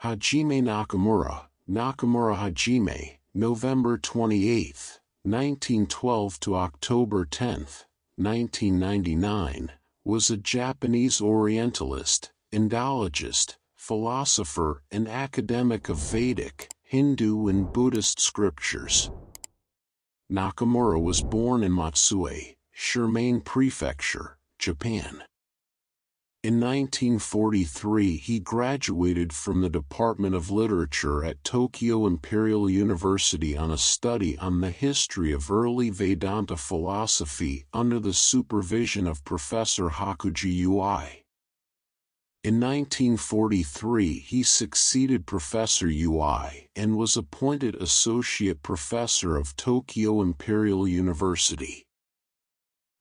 Hajime Nakamura, Nakamura Hajime, November 28, 1912 to October 10, 1999, was a Japanese Orientalist, Indologist, philosopher and academic of Vedic, Hindu and Buddhist scriptures. Nakamura was born in Matsue, Shirmane Prefecture, Japan. In 1943 he graduated from the Department of Literature at Tokyo Imperial University on a study on the history of early Vedanta philosophy under the supervision of Professor Hakuji Ui. In 1943 he succeeded Professor Ui and was appointed Associate Professor of Tokyo Imperial University.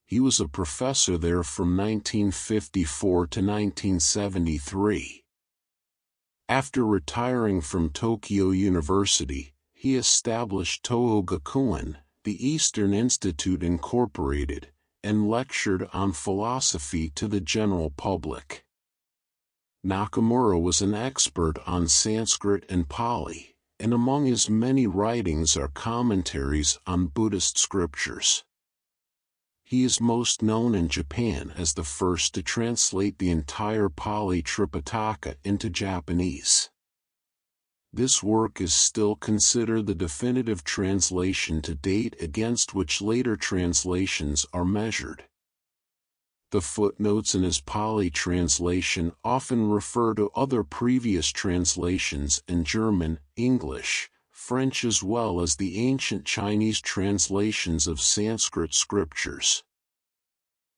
He was a professor there from 1954 to 1973. After retiring from Tokyo University, he established Toho Gakuen, the Eastern Institute Incorporated, and lectured on philosophy to the general public. Nakamura was an expert on Sanskrit and Pali, and among his many writings are commentaries on Buddhist scriptures. He is most known in Japan as the first to translate the entire Pali Tripitaka into Japanese. This work is still considered the definitive translation to date against which later translations are measured. The footnotes in his Pali translation often refer to other previous translations in German, English, French as well as the ancient Chinese translations of Sanskrit scriptures.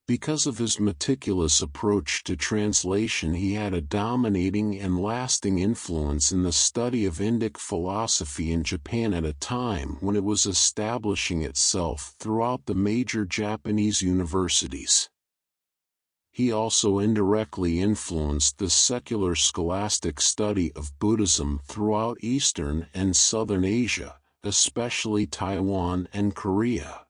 Because of his meticulous approach to translation, he had a dominating and lasting influence in the study of Indic philosophy in Japan at a time when it was establishing itself throughout the major Japanese universities. He also indirectly influenced the secular scholastic study of Buddhism throughout Eastern and Southern Asia, especially Taiwan and Korea.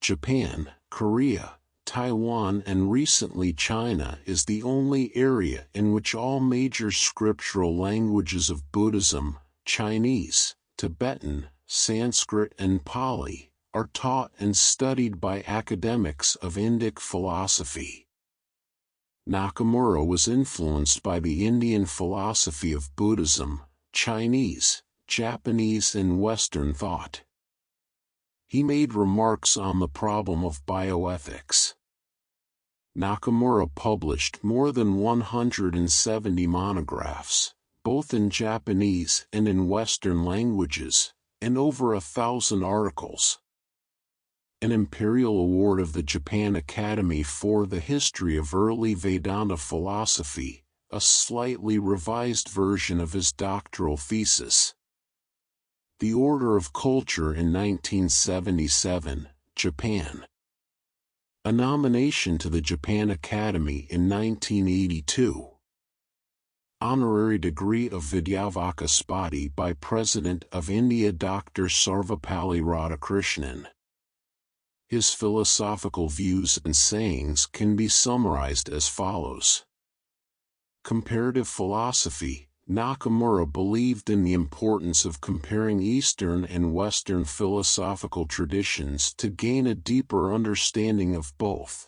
Japan, Korea, Taiwan and recently China is the only area in which all major scriptural languages of Buddhism, Chinese, Tibetan, Sanskrit and Pali, are taught and studied by academics of Indic philosophy. Nakamura was influenced by the Indian philosophy of Buddhism, Chinese, Japanese and Western thought. He made remarks on the problem of bioethics. Nakamura published more than 170 monographs, both in Japanese and in Western languages, and over 1,000 articles. An Imperial Award of the Japan Academy for the History of Early Vedanta Philosophy, a slightly revised version of his doctoral thesis. The Order of Culture in 1977, Japan. A nomination to the Japan Academy in 1982. Honorary degree of Vidyavachaspati by President of India Dr. Sarvapalli Radhakrishnan. His philosophical views and sayings can be summarized as follows. Comparative philosophy. Nakamura believed in the importance of comparing Eastern and Western philosophical traditions to gain a deeper understanding of both.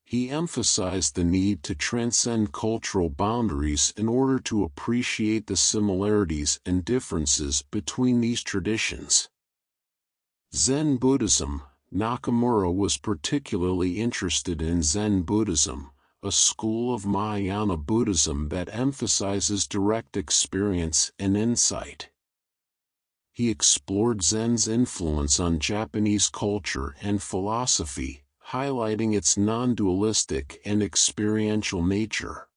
He emphasized the need to transcend cultural boundaries in order to appreciate the similarities and differences between these traditions. Zen Buddhism. Nakamura was particularly interested in Zen Buddhism, a school of Mahayana Buddhism that emphasizes direct experience and insight. He explored Zen's influence on Japanese culture and philosophy, highlighting its non-dualistic and experiential nature.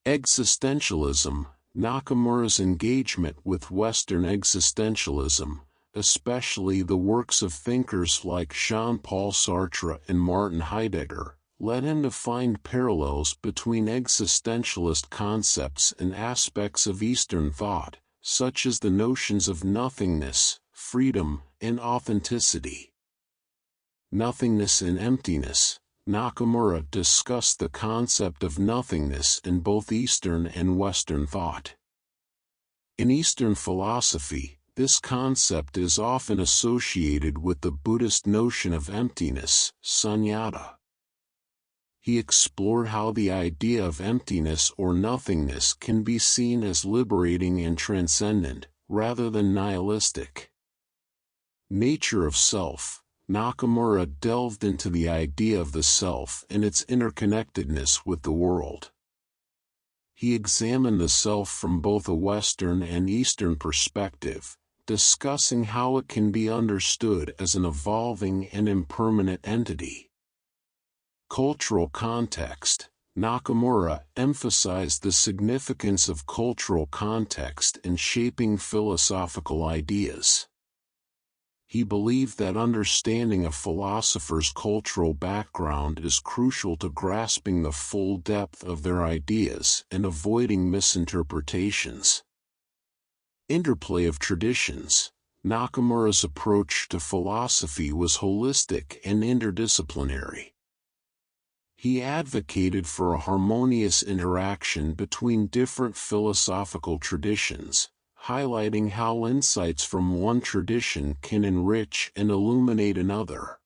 Existentialism. Nakamura's engagement with Western existentialism, especially the works of thinkers like Jean-Paul Sartre and Martin Heidegger, led him to find parallels between existentialist concepts and aspects of Eastern thought, such as the notions of nothingness, freedom, and authenticity. Nothingness and emptiness. Nakamura discussed the concept of nothingness in both Eastern and Western thought. In Eastern philosophy, this concept is often associated with the Buddhist notion of emptiness, sunyata. He explored how the idea of emptiness or nothingness can be seen as liberating and transcendent, rather than nihilistic. Nature of self. Nakamura delved into the idea of the self and its interconnectedness with the world. He examined the self from both a Western and Eastern perspective, discussing how it can be understood as an evolving and impermanent entity. Cultural context. Nakamura emphasized the significance of cultural context in shaping philosophical ideas. He believed that understanding a philosopher's cultural background is crucial to grasping the full depth of their ideas and avoiding misinterpretations. Interplay of traditions. Nakamura's approach to philosophy was holistic and interdisciplinary. He advocated for a harmonious interaction between different philosophical traditions, highlighting how insights from one tradition can enrich and illuminate another.